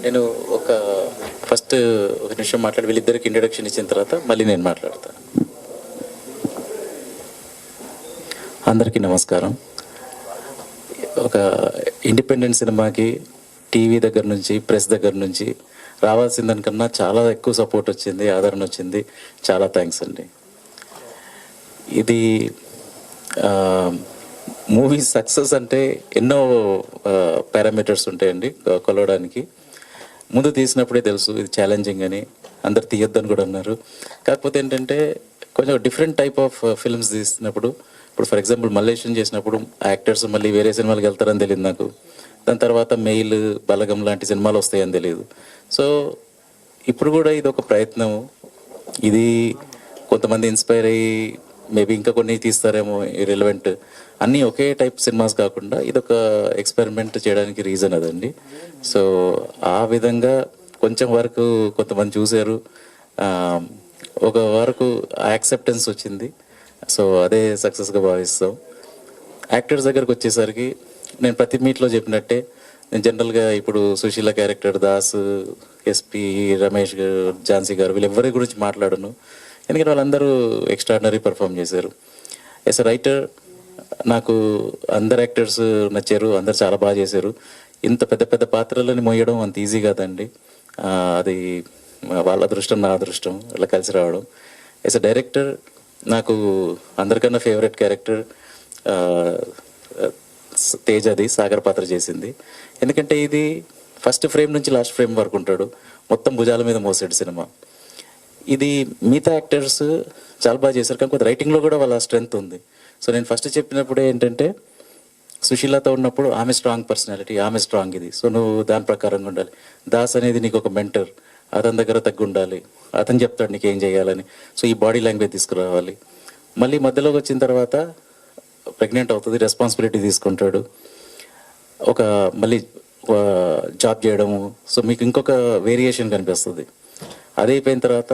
నేను ఫస్ట్ ఒక నిమిషం మాట్లాడి వీళ్ళిద్దరికి ఇంట్రడక్షన్ ఇచ్చిన తర్వాత మళ్ళీ నేను మాట్లాడతాను. అందరికీ నమస్కారం. ఒక ఇండిపెండెంట్ సినిమాకి టీవీ దగ్గర నుంచి ప్రెస్ దగ్గర నుంచి రావాల్సిన దానికన్నా చాలా ఎక్కువ సపోర్ట్ వచ్చింది, ఆదరణ వచ్చింది. చాలా థ్యాంక్స్ అండి. ఇది మూవీ సక్సెస్ అంటే ఎన్నో పారామీటర్స్ ఉంటాయండి కొలవడానికి. ముందు తీసినప్పుడే తెలుసు ఇది ఛాలెంజింగ్ అని, అందరు తీయొద్దని కూడా అన్నారు. కాకపోతే ఏంటంటే కొంచెం డిఫరెంట్ టైప్ ఆఫ్ ఫిల్మ్స్ తీసినప్పుడు, ఇప్పుడు ఫర్ ఎగ్జాంపుల్ మల్లేశం చేసినప్పుడు యాక్టర్స్ మళ్ళీ వేరే సినిమాలకు వెళ్తారని తెలియదు నాకు. దాని తర్వాత మెయిల్, బలగం లాంటి సినిమాలు వస్తాయని తెలియదు. సో ఇప్పుడు కూడా ఇది ఒక ప్రయత్నం. ఇది కొంతమంది ఇన్స్పైర్ అయ్యి మేబీ ఇంకా కొన్ని తీస్తారేమో ఇర్రెలవెంట్, అన్నీ ఒకే టైప్ సినిమాస్ కాకుండా ఇదొక ఎక్స్పెరిమెంట్ చేయడానికి రీజన్ అదండి. సో ఆ విధంగా కొంచెం వరకు కొంతమంది చూశారు, ఒక వరకు యాక్సెప్టెన్స్ వచ్చింది. సో అదే సక్సెస్గా భావిస్తాం. యాక్టర్స్ దగ్గరకు వచ్చేసరికి నేను ప్రతి మీట్లో చెప్పినట్టే, నేను జనరల్గా ఇప్పుడు సుశీల క్యారెక్టర్, దాస్, ఎస్పి, రమేష్ గారు, ఝాన్సీ గారు, వీళ్ళెవరి గురించి మాట్లాడను, ఎందుకంటే వాళ్ళందరూ ఎక్స్ట్రాడినరీ పర్ఫామ్ చేశారు. ఎస్ ఎ రైటర్ నాకు అందరు యాక్టర్స్ నచ్చారు, అందరు చాలా బాగా చేశారు. ఇంత పెద్ద పెద్ద పాత్రలని మోయడం అంత ఈజీ కాదండి. అది వాళ్ళ అదృష్టం, నా అదృష్టం ఇలా కలిసి రావడం. ఎస్ ఎ డైరెక్టర్ నాకు అందరికన్నా ఫేవరెట్ క్యారెక్టర్ తేజది, సాగర్ పాత్ర చేసింది. ఎందుకంటే ఇది ఫస్ట్ ఫ్రేమ్ నుంచి లాస్ట్ ఫ్రేమ్ వరకు ఉంటాడు, మొత్తం భుజాల మీద మోసాడు సినిమా. ఇది మిగతా యాక్టర్స్ చాలా బాగా చేశారు, కాకపోతే రైటింగ్లో కూడా వాళ్ళ స్ట్రెంగ్త్ ఉంది. సో నేను ఫస్ట్ చెప్పినప్పుడే ఏంటంటే, సుశీలతో ఉన్నప్పుడు ఆమె స్ట్రాంగ్ పర్సనాలిటీ, ఆమె స్ట్రాంగ్ ఇది, సో నువ్వు దాని ప్రకారంగా ఉండాలి. దాస్ అనేది నీకు ఒక మెంటర్, అతని దగ్గర తగ్గి ఉండాలి, అతను చెప్తాడు నీకు ఏం చేయాలని. సో ఈ బాడీ లాంగ్వేజ్ తీసుకురావాలి. మళ్ళీ మధ్యలోకి వచ్చిన తర్వాత ప్రెగ్నెంట్ అవుతుంది, రెస్పాన్సిబిలిటీ తీసుకుంటాడు, ఒక మళ్ళీ జాబ్ చేయడము. సో మీకు ఇంకొక వేరియేషన్ కనిపిస్తుంది. అదే అయిపోయిన తర్వాత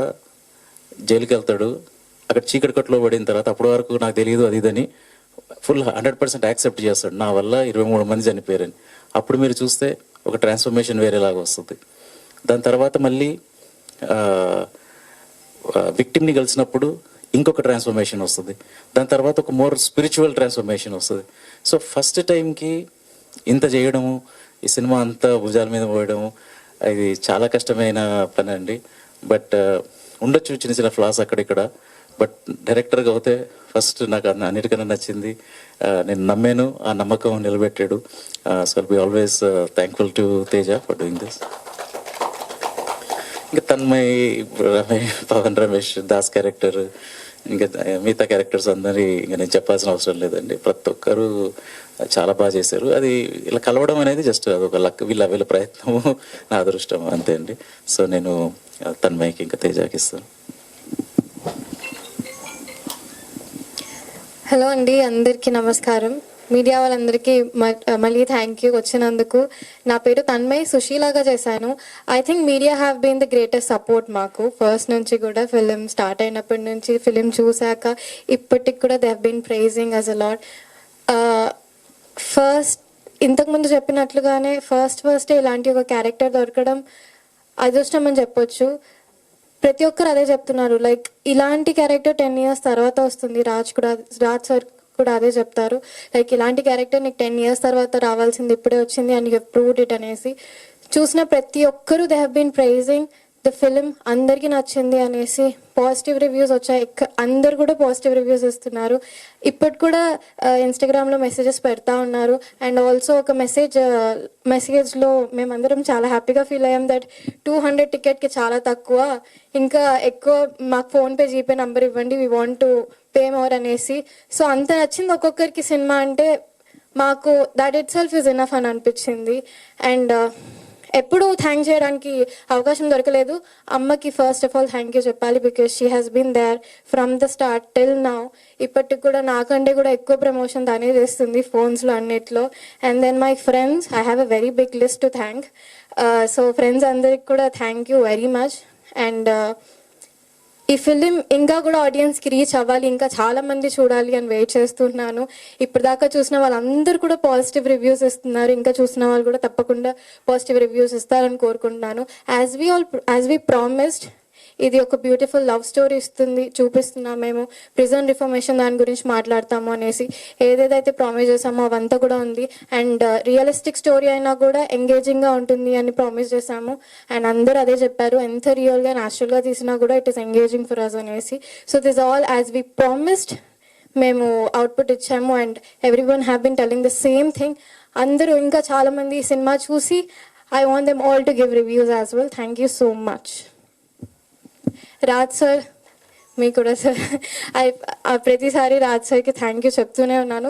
జైలుకి వెళ్తాడు, అక్కడ చీకటి కట్లో పడిన తర్వాత అప్పటి వరకు నాకు తెలియదు అది ఇదని ఫుల్ 100% యాక్సెప్ట్ చేస్తాడు, నా వల్ల 23 మంది చనిపోయారని. అప్పుడు మీరు చూస్తే ఒక ట్రాన్స్ఫర్మేషన్ వేరేలాగా వస్తుంది. దాని తర్వాత మళ్ళీ విక్టిమ్ని కలిసినప్పుడు ఇంకొక ట్రాన్స్ఫర్మేషన్ వస్తుంది. దాని తర్వాత ఒక మోర్ స్పిరిచువల్ ట్రాన్స్ఫర్మేషన్ వస్తుంది. సో ఫస్ట్ టైంకి ఇంత చేయడము, ఈ సినిమా అంతా భుజాల మీద పోయడము, ఇది చాలా కష్టమైన పని అండి. బట్ ఉండొచ్చు చిన్న చిన్న ఫ్లాస్ అక్కడిక్కడ, బట్ డైరెక్టర్గా అయితే ఫస్ట్ నాకు అన్నిటికన్నా నచ్చింది. నేను నమ్మాను, ఆ నమ్మకం నిలబెట్టాడు. So I'll be always thankful to Teja for doing this. ఇంకా తన్మయ్, పవన్, రమేష్, దాస్ క్యారెక్టర్, ఇంకా మిగతా క్యారెక్టర్స్ అందరి ఇంకా నేను చెప్పాల్సిన అవసరం లేదండి. ప్రతి ఒక్కరు చాలా బాగా చేశారు. అది ఇలా కలవడం అనేది జస్ట్ అదొక లక్, వీళ్ళ ప్రయత్నము, నా అదృష్టం, అంతే అండి. సో నేను తన్మయ్కి ఇంకా తేజాకి ఇస్తాను. హలో అండి, అందరికీ నమస్కారం. మీడియా వాళ్ళందరికీ మళ్ళీ థ్యాంక్ యూ వచ్చినందుకు. నా పేరు తన్మయ్, సుశీలాగా చేశాను. I think media have been the greatest support మాకు ఫస్ట్ నుంచి కూడా. ఫిలిం స్టార్ట్ అయినప్పటి నుంచి, ఫిలిం చూశాక ఇప్పటికి కూడా they have been praising us a lot. First ఇంతకుముందు చెప్పినట్లుగానే ఫస్ట్ ఇలాంటి ఒక క్యారెక్టర్ దొరకడం అదృష్టం అని చెప్పొచ్చు. ప్రతి ఒక్కరు అదే చెప్తున్నారు, లైక్ ఇలాంటి క్యారెక్టర్ 10 years తర్వాత వస్తుంది. రాజ్ సార్ కూడా అదే చెప్తారు, లైక్ ఇలాంటి క్యారెక్టర్ నీకు 10 years తర్వాత రావాల్సింది ఇప్పుడే వచ్చింది అండ్ యూ ప్రూవ్డ్ ఇట్ అనేసి. చూసిన ప్రతి ఒక్కరు they have been praising the film, అందరికీ నచ్చింది అనేసి పాజిటివ్ రివ్యూస్ వచ్చాయి. అందరు కూడా పాజిటివ్ రివ్యూస్ ఇస్తున్నారు. ఇప్పటి కూడా ఇన్స్టాగ్రామ్లో మెసేజెస్ పెడతా ఉన్నారు. అండ్ ఆల్సో ఒక మెసేజ్లో మేమందరం చాలా హ్యాపీగా ఫీల్ అయ్యాం దట్ 200 టికెట్కి చాలా తక్కువ, ఇంకా ఎక్కువ మాకు ఫోన్పే, జీపే నంబర్ ఇవ్వండి, we want to pay more అనేసి. సో అంత నచ్చింది ఒక్కొక్కరికి సినిమా అంటే, మాకు that itself is enough అని అనిపించింది. అండ్ ఎప్పుడూ థ్యాంక్ చేయడానికి అవకాశం దొరకలేదు. అమ్మకి first of all thank you చెప్పాలి, because she has been there from the start till now. ఇప్పటికి కూడా నాకంటే కూడా ఎక్కువ ప్రమోషన్ తనే చేస్తుంది ఫోన్స్లో అన్నిట్లో. And then my friends, I have a very big list to thank. So friends అందరికి కూడా thank you very much. And ఈ ఫిలిం ఇంకా కూడా ఆడియన్స్కి రీచ్ అవ్వాలి, ఇంకా చాలా మంది చూడాలి అని వెయిట్ చేస్తున్నాను. ఇప్పటిదాకా చూసిన వాళ్ళందరూ కూడా పాజిటివ్ రివ్యూస్ ఇస్తున్నారు. ఇంకా చూసిన వాళ్ళు కూడా తప్పకుండా పాజిటివ్ రివ్యూస్ ఇస్తారని కోరుకుంటున్నాను. యాజ్ వి ప్రామిస్డ్, ఇది ఒక బ్యూటిఫుల్ లవ్ స్టోరీ చూపిస్తున్నాం. మేము ప్రిజన్ రిఫర్మేషన్ దాని గురించి మాట్లాడతాము అనేసి ఏదేదైతే ప్రామిస్ చేసామో అవంతా కూడా ఉంది. అండ్ రియలిస్టిక్ స్టోరీ అయినా కూడా ఎంగేజింగ్గా ఉంటుంది అని ప్రామిస్ చేసాము. అండ్ అందరూ అదే చెప్పారు, ఎంత రియల్గా న్యాచురల్గా తీసినా కూడా it is engaging for us అనేసి. So this all as we promised మేము అవుట్పుట్ ఇచ్చాము. And everyone have been telling the same thing. అందరూ ఇంకా చాలామంది ఈ సినిమా చూసి I want them all to give reviews as well. Thank you so much. Raj sir, మీకు కూడా sir, ప్రతిసారి రాజ్ సార్కి థ్యాంక్ యూ చెప్తూనే ఉన్నాను.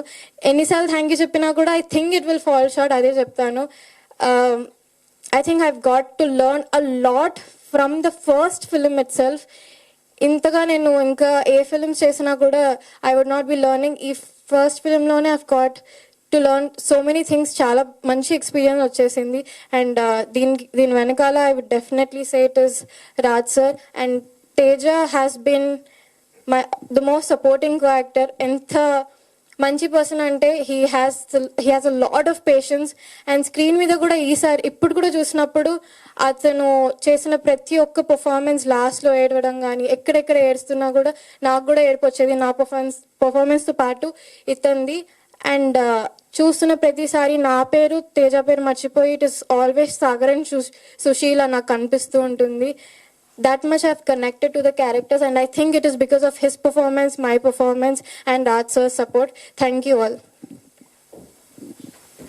ఎన్నిసార్లు థ్యాంక్ యూ చెప్పినా కూడా I think it will fall short, అదే చెప్తాను. I think I've got to learn a lot from the first film itself. ఇంతగా నేను ఇంకా ఏ ఫిలిమ్స్ చేసినా కూడా I would not be learning. ఈ ఫస్ట్ ఫిలింలోనే I've got to learn so many things. చాలా మంచి ఎక్స్పీరియన్స్ వచ్చేసింది. అండ్ దీని వెనకాల I would definitely say it is Raj sir. And Teja has been the most supporting character. ఎంత మంచి పర్సన్ అంటే he has a lot of patience. And screen మీద కూడా ఈసారి ఇప్పుడు కూడా చూసినప్పుడు అతను చేసిన ప్రతి ఒక్క పర్ఫార్మెన్స్ లాస్ట్లో ఏడవడం కానీ ఎక్కడెక్కడ ఏడుస్తున్నా కూడా నాకు కూడా ఏడుపు వచ్చేది, నా పర్ఫార్మెన్స్తో పాటు ఇతంది. అండ్ చూస్తున్న ప్రతిసారి నా పేరు తేజ పేరు మర్చిపోయి it is always Sagar and Sushila నాకు కనిపిస్తూ ఉంటుంది. That much I've connected to the characters, and I think it is because of his performance, my performance, and Raj sir's support. Thank you all.